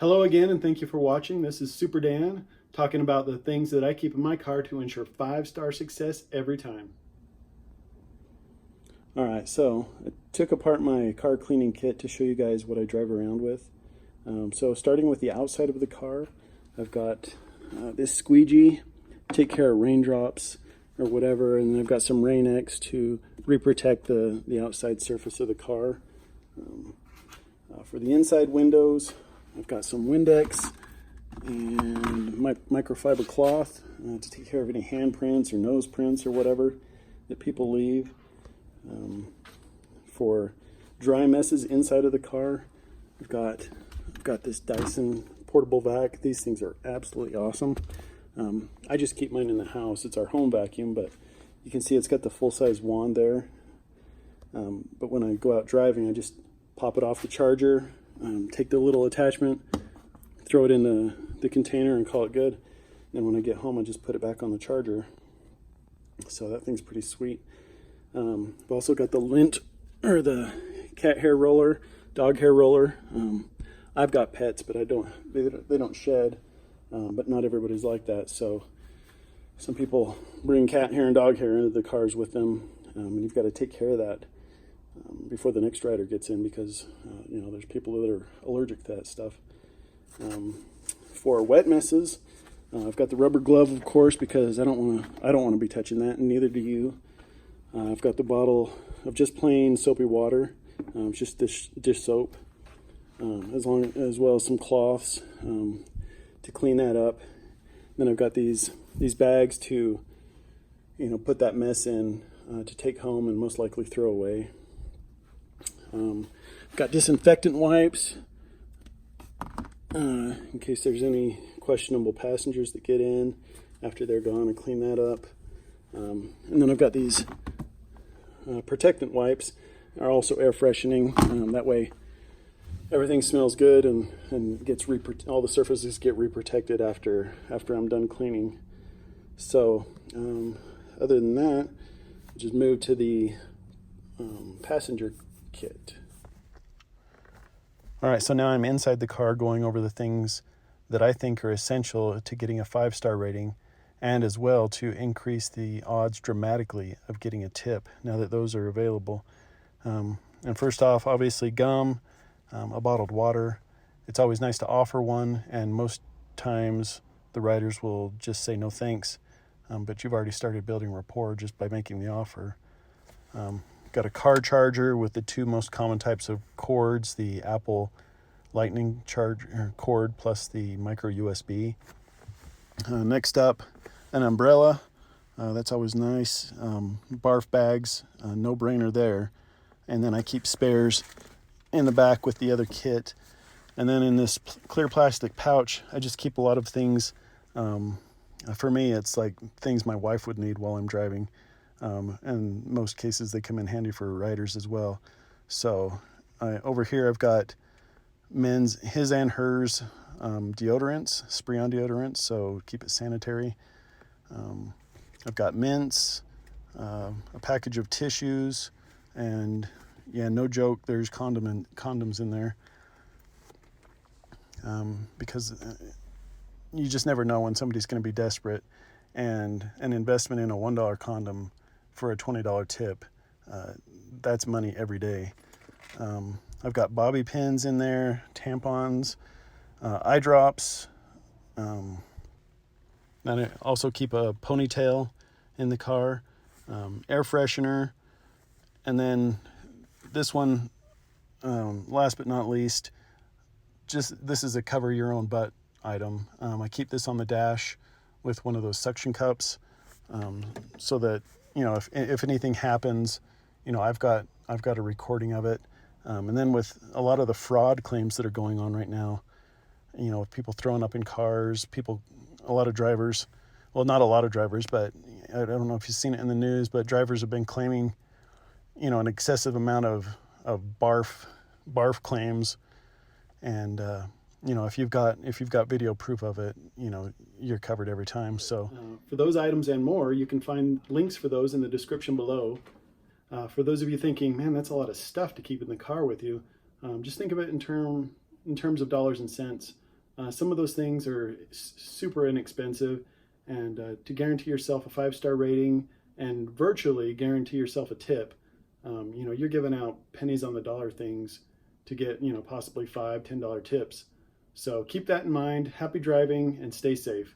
Hello again, and thank you for watching. This is Super Dan talking about the things that I keep in my car to ensure 5-star success every time. All right, so I took apart my car cleaning kit to show you guys what I drive around with. So starting with the outside of the car, I've got this squeegee, take care of raindrops or whatever, and then I've got some Rain-X to re-protect the outside surface of the car. For the inside windows, I've got some Windex and microfiber cloth to take care of any handprints or nose prints or whatever that people leave. For dry messes inside of the car, I've got this Dyson portable vac. These things are absolutely awesome. I just keep mine in the house. It's our home vacuum, but you can see it's got the full-size wand there. But when I go out driving, I just pop it off the charger, take the little attachment, throw it in the container and call it good. And when I get home, I just put it back on the charger. So that thing's pretty sweet. I've also got the lint, or the cat hair roller, dog hair roller. I've got pets, but they don't shed, but not everybody's like that. So some people bring cat hair and dog hair into the cars with them, and you've got to take care of that before the next rider gets in, because there's people that are allergic to that stuff. For wet messes, I've got the rubber glove, of course, because I don't want to be touching that, and neither do you. I've got the bottle of just plain soapy water, just dish soap, as well as some cloths to clean that up. Then I've got these bags to put that mess in to take home and most likely throw away. I've got disinfectant wipes in case there's any questionable passengers that get in after they're gone, and clean that up. And then I've got these protectant wipes, are also air freshening. That way everything smells good and gets all the surfaces get re-protected after I'm done cleaning. So other than that, I'll just move to the passenger kit. All right, so now I'm inside the car going over the things that I think are essential to getting a 5-star rating, and as well to increase the odds dramatically of getting a tip now that those are available. And first off, obviously gum, a bottled water. It's always nice to offer one, and most times the riders will just say no thanks, but you've already started building rapport just by making the offer. Got a car charger with the two most common types of cords, the Apple Lightning charger cord plus the micro USB. Next up, an umbrella. That's always nice. Barf bags, no brainer there. And then I keep spares in the back with the other kit. And then in this clear plastic pouch, I just keep a lot of things. For me, it's like things my wife would need while I'm driving. And in most cases, they come in handy for riders as well. So over here, I've got men's, his and hers deodorants, spray-on deodorants, so keep it sanitary. I've got mints, a package of tissues, and yeah, no joke, there's condoms in there, because you just never know when somebody's going to be desperate, and an investment in a $1 condom for a $20 tip, that's money every day. I've got bobby pins in there, tampons, eye drops, and I also keep a ponytail in the car, air freshener, and then this one, last but not least, this is a cover your own butt item. I keep this on the dash with one of those suction cups, so that if anything happens, I've got a recording of it. And then with a lot of the fraud claims that are going on right now, people throwing up in cars, a lot of drivers, well, not a lot of drivers, but I don't know if you've seen it in the news, but drivers have been claiming, an excessive amount of barf claims. And, if you've got video proof of it, you're covered every time. So for those items and more, you can find links for those in the description below. For those of you thinking, man, that's a lot of stuff to keep in the car with you, just think of it in terms of dollars and cents. Some of those things are super inexpensive, and to guarantee yourself a 5-star rating and virtually guarantee yourself a tip, you're giving out pennies on the dollar things to get, possibly $5, $10 tips. So keep that in mind. Happy driving and stay safe.